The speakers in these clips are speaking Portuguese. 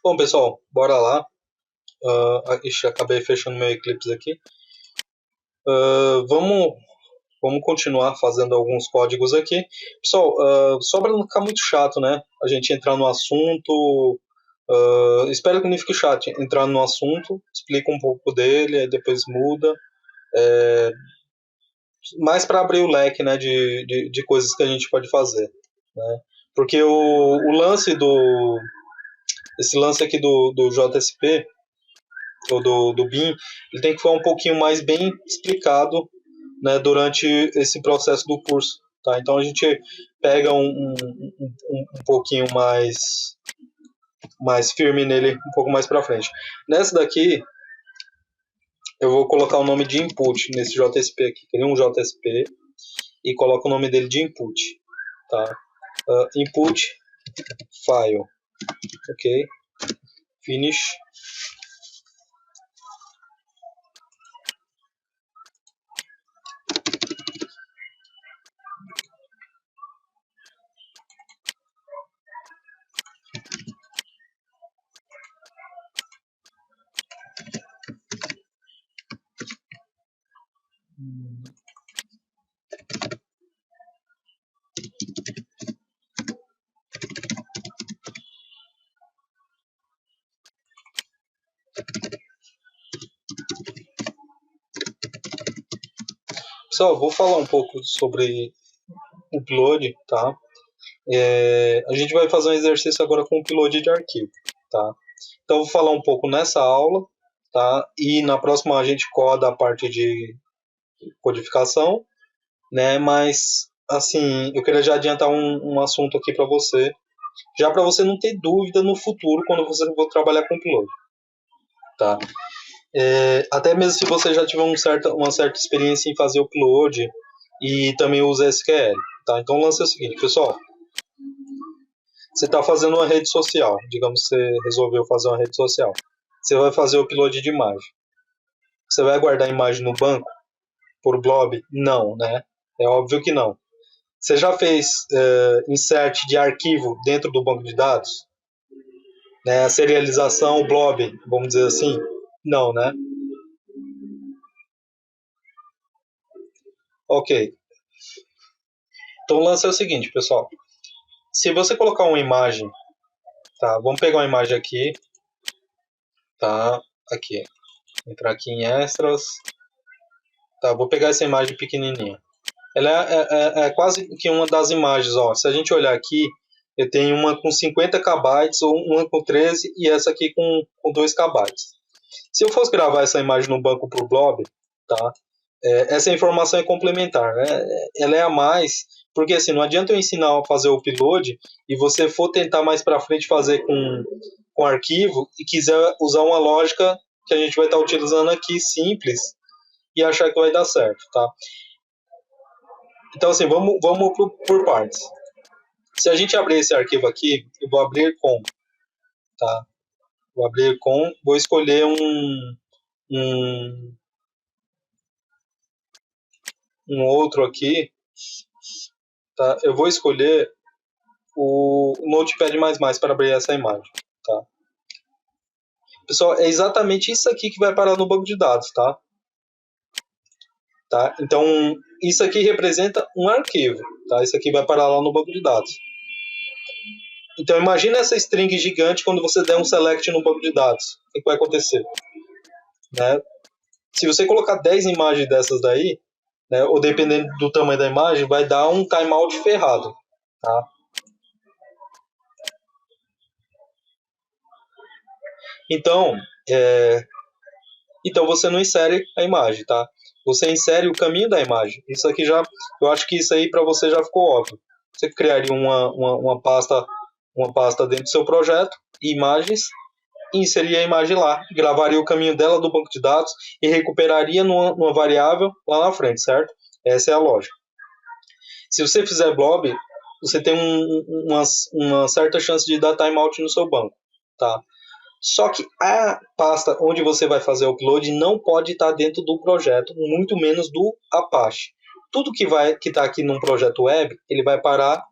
Bom, pessoal, bora lá. Ixi, acabei fechando meu Eclipse aqui. Vamos continuar fazendo alguns códigos aqui. Pessoal, só para não ficar muito chato, né? A gente entrar no assunto. Espero que não fique chato entrar no assunto, explica um pouco dele, aí depois muda. Mais para abrir o leque, né, de coisas que a gente pode fazer, né? Porque o lance esse lance aqui do JSP, ou do BIM, ele tem que ficar um pouquinho mais bem explicado, né, durante esse processo do curso. Tá? Então a gente pega um pouquinho mais firme nele um pouco mais para frente. Nessa daqui, eu vou colocar o nome de input nesse JSP aqui. Cria um JSP e coloca o nome dele de input. Tá? Input file. Ok. Finish. Pessoal, vou falar um pouco sobre o upload, tá? A gente vai fazer um exercício agora com o upload de arquivo, tá? Então, vou falar um pouco nessa aula, tá? E na próxima a gente coda a parte de codificação, né? Mas, assim, eu queria já adiantar um assunto aqui para você, já para você não ter dúvida no futuro quando você for trabalhar com upload, tá? Até mesmo se você já tiver uma certa experiência em fazer upload e também usa SQL, tá? Então, o lance é o seguinte, pessoal. Você está fazendo uma rede social, digamos que você resolveu fazer uma rede social. Você vai fazer o upload de imagem. Você vai guardar a imagem no banco por blob? Não, né? É óbvio que não. Você já fez insert de arquivo dentro do banco de dados? Né? A serialização, blob, vamos dizer assim? Não, né? Ok. Então o lance é o seguinte, pessoal. Se você colocar uma imagem, tá? Vamos pegar uma imagem aqui, tá? Aqui. Entrar aqui em extras. Tá, vou pegar essa imagem pequenininha. Ela é quase que uma das imagens, ó. Se a gente olhar aqui, eu tenho uma com 50 KB, ou uma com 13 e essa aqui com 2 KB. Se eu fosse gravar essa imagem no banco pro blob, tá? Essa informação é complementar, né? Ela é a mais, porque assim, não adianta eu ensinar a fazer o upload e você for tentar mais para frente fazer com arquivo e quiser usar uma lógica que a gente vai estar utilizando aqui, simples, e achar que vai dar certo, tá? Então, assim, vamos por partes. Se a gente abrir esse arquivo aqui, eu vou abrir com, tá? Vou abrir com, vou escolher um outro aqui, tá? Eu vou escolher o Notepad++ para abrir essa imagem, tá? Pessoal, é exatamente isso aqui que vai parar no banco de dados, tá? Tá? Então, isso aqui representa um arquivo, tá? Isso aqui vai parar lá no banco de dados. Então, imagina essa string gigante quando você der um select no banco de dados. O que vai acontecer? Né? Se você colocar 10 imagens dessas daí, né, ou dependendo do tamanho da imagem, vai dar um timeout ferrado. Tá? Então, então você não insere a imagem, tá? Você insere o caminho da imagem. Isso aqui já, eu acho que isso aí para você já ficou óbvio. Você criaria uma pasta dentro do seu projeto, imagens, e inseria a imagem lá, gravaria o caminho dela do banco de dados e recuperaria numa variável lá na frente, certo? Essa é a lógica. Se você fizer blob, você tem uma certa chance de dar timeout no seu banco, tá? Só que a pasta onde você vai fazer o upload não pode estar dentro do projeto, muito menos do Apache. Tudo que está aqui num projeto web, ele vai parar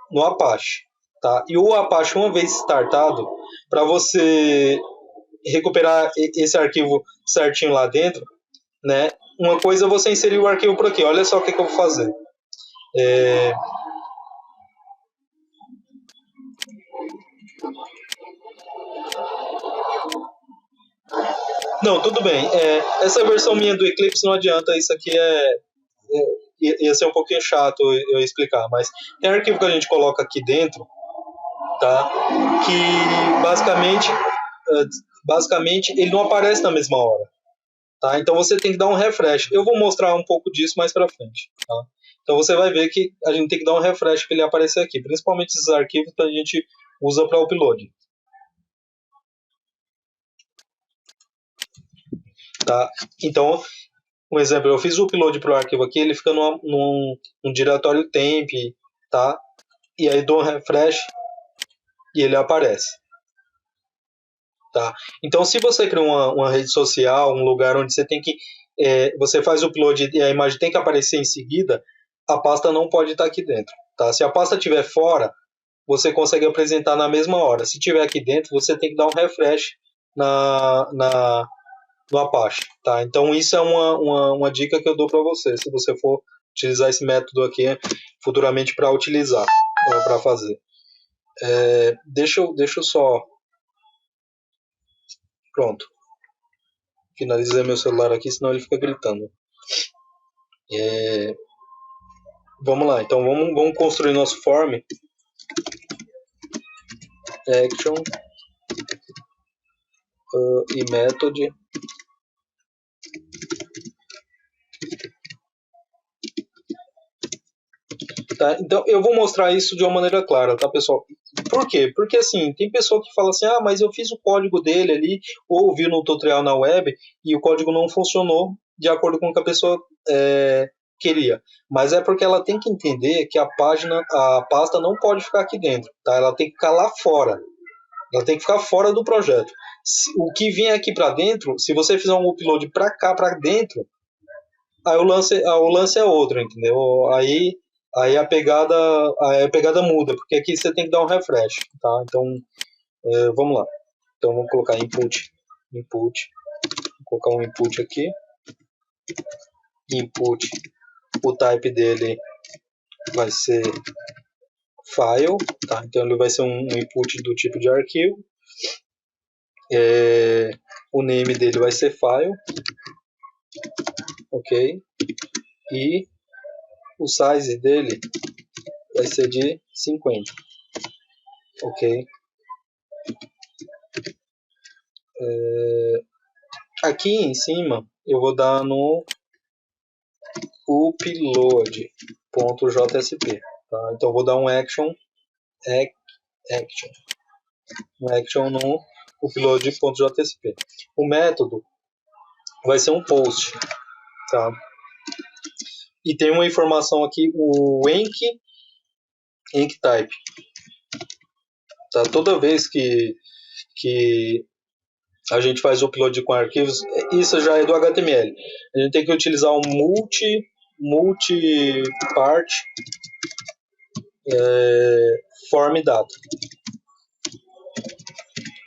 no Apache, tá? E o Apache, uma vez startado, para você recuperar esse arquivo certinho lá dentro, né? Uma coisa é você inserir o arquivo por aqui. Olha só o que eu vou fazer. Não, tudo bem. Essa versão minha do Eclipse não adianta. Isso aqui ia ser um pouquinho chato eu explicar, mas tem arquivo que a gente coloca aqui dentro, tá? Que basicamente ele não aparece na mesma hora, tá? Então você tem que dar um refresh. Eu vou mostrar um pouco disso mais para frente, tá? Então você vai ver que a gente tem que dar um refresh para ele aparecer aqui, principalmente esses arquivos que a gente usa para upload, tá? Então, um exemplo, eu fiz o upload para o arquivo aqui, ele fica num diretório temp, tá? E aí dou um refresh e ele aparece. Tá? Então, se você cria uma rede social, um lugar onde você tem que. Você faz o upload e a imagem tem que aparecer em seguida, a pasta não pode estar aqui dentro. Tá? Se a pasta estiver fora, você consegue apresentar na mesma hora. Se estiver aqui dentro, você tem que dar um refresh no Apache. Tá? Então, isso é uma dica que eu dou para você, se você for utilizar esse método aqui futuramente para utilizar, para fazer. Deixa eu só. Pronto. Finalizei meu celular aqui, senão ele fica gritando. Vamos lá, então vamos construir nosso form. Action e method. Tá? Então eu vou mostrar isso de uma maneira clara, tá, pessoal? Por quê? Porque assim, tem pessoa que fala assim, mas eu fiz o código dele ali, ou vi no tutorial na web, e o código não funcionou de acordo com o que a pessoa queria. Mas é porque ela tem que entender que a pasta não pode ficar aqui dentro, tá? Ela tem que ficar lá fora. Ela tem que ficar fora do projeto. O que vier aqui para dentro, se você fizer um upload para cá, para dentro, aí o lance é outro, entendeu? Aí a pegada muda, porque aqui você tem que dar um refresh, tá? Então, vamos lá. Então, vamos colocar input. Vou colocar um input aqui. Input, o type dele vai ser file, tá? Então ele vai ser um input do tipo de arquivo. O name dele vai ser file, ok? E o size dele vai ser de 50, ok? Aqui em cima eu vou dar no upload.jsp, tá? Então eu vou dar um action no upload.jsp. O método vai ser um post, tá? E tem uma informação aqui, o enc type. Tá? Toda vez que a gente faz upload com arquivos, isso já é do HTML. A gente tem que utilizar um multi-part form data.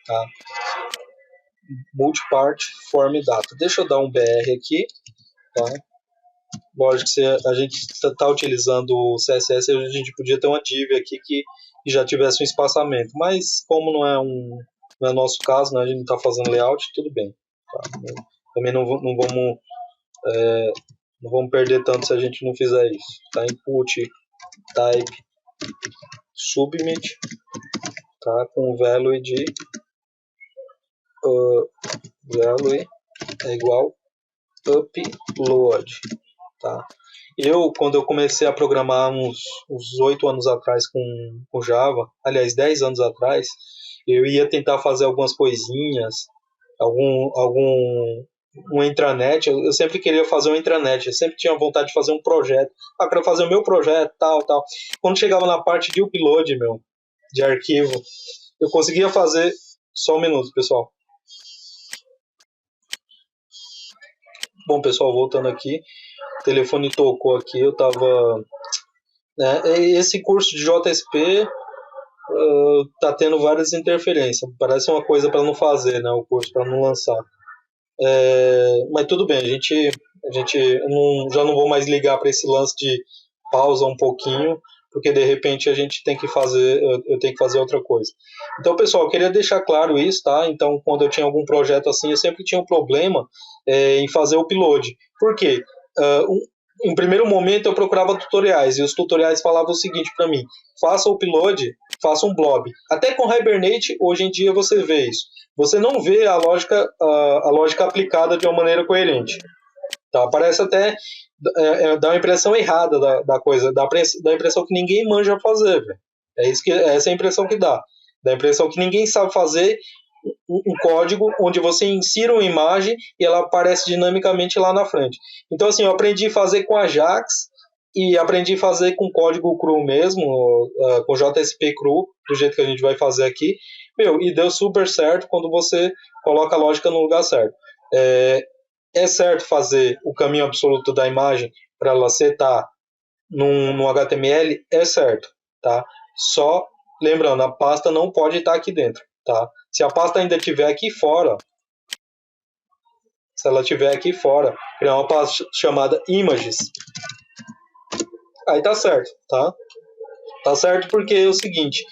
Tá? Multi-part form data. Deixa eu dar um BR aqui. Tá? Lógico que se a gente está utilizando o CSS, a gente podia ter uma div aqui que já tivesse um espaçamento. Mas como não é nosso caso, né, a gente não está fazendo layout, tudo bem. Tá? Também não vamos perder tanto se a gente não fizer isso. Tá? Input type submit, tá? Com value de value é igual upload, tá? Quando eu comecei a programar uns 8 anos atrás com Java, aliás, 10 anos atrás, eu ia tentar fazer algumas coisinhas, um intranet. Eu sempre queria fazer um intranet, eu sempre tinha vontade de fazer um projeto. Quero fazer o meu projeto, tal. Quando chegava na parte de upload, de arquivo, eu conseguia fazer. Só um minuto, pessoal. Bom, pessoal, voltando aqui, o telefone tocou aqui, eu tava. Esse curso de JSP tá tendo várias interferências. Parece uma coisa para não fazer, né? O curso para não lançar. Mas tudo bem, já não vou mais ligar para esse lance de pausa um pouquinho, porque de repente a gente tem que fazer, eu tenho que fazer outra coisa. Então, pessoal, eu queria deixar claro isso, tá? Então, quando eu tinha algum projeto assim, eu sempre tinha um problema em fazer o upload. Por quê? Em primeiro momento eu procurava tutoriais e os tutoriais falavam o seguinte para mim: faça o upload, faça um blob. Até com Hibernate hoje em dia você vê isso. Você não vê a lógica aplicada de uma maneira coerente. Tá? Parece até dá uma impressão errada da coisa, dá a impressão que ninguém manja fazer, véio. Essa é a impressão que dá. Dá a impressão que ninguém sabe fazer um código onde você insira uma imagem e ela aparece dinamicamente lá na frente. Então, assim, eu aprendi a fazer com Ajax e aprendi a fazer com código cru mesmo, com JSP cru, do jeito que a gente vai fazer aqui. E deu super certo quando você coloca a lógica no lugar certo. É certo fazer o caminho absoluto da imagem para ela setar no HTML? É certo, tá? Só lembrando, a pasta não pode estar aqui dentro, tá? Se a pasta ainda estiver aqui fora, se ela estiver aqui fora, criar uma pasta chamada images, aí tá certo, tá? Tá certo porque é o seguinte,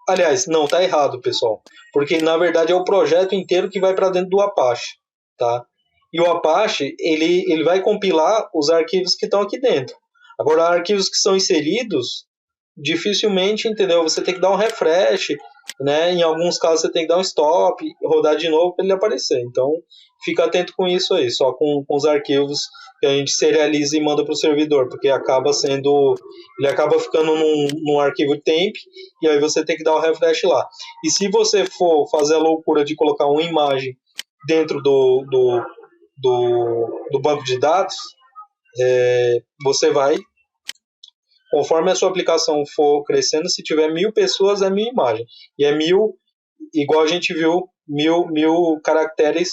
aliás, não, tá errado, pessoal, porque na verdade é o projeto inteiro que vai para dentro do Apache, tá? E o Apache, ele vai compilar os arquivos que estão aqui dentro. Agora, arquivos que são inseridos, dificilmente, entendeu? Você tem que dar um refresh, né? Em alguns casos você tem que dar um stop, rodar de novo para ele aparecer. Então, fica atento com isso aí, só com os arquivos que a gente serializa e manda para o servidor, porque ele acaba ficando num arquivo temp, e aí você tem que dar o refresh lá. E se você for fazer a loucura de colocar uma imagem dentro do banco de dados, você vai, conforme a sua aplicação for crescendo, se tiver 1000 pessoas, é 1000 imagens. E é 1000, igual a gente viu, 1000 caracteres,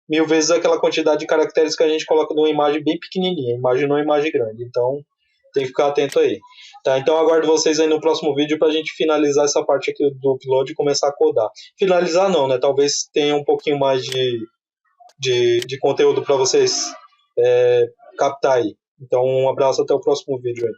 1000 vezes aquela quantidade de caracteres que a gente coloca numa imagem bem pequenininha. Imagem não é imagem grande. Então, tem que ficar atento aí. Tá, então aguardo vocês aí no próximo vídeo para a gente finalizar essa parte aqui do upload e começar a codar. Finalizar não, né? Talvez tenha um pouquinho mais de conteúdo para vocês captar aí. Então, um abraço, até o próximo vídeo aí.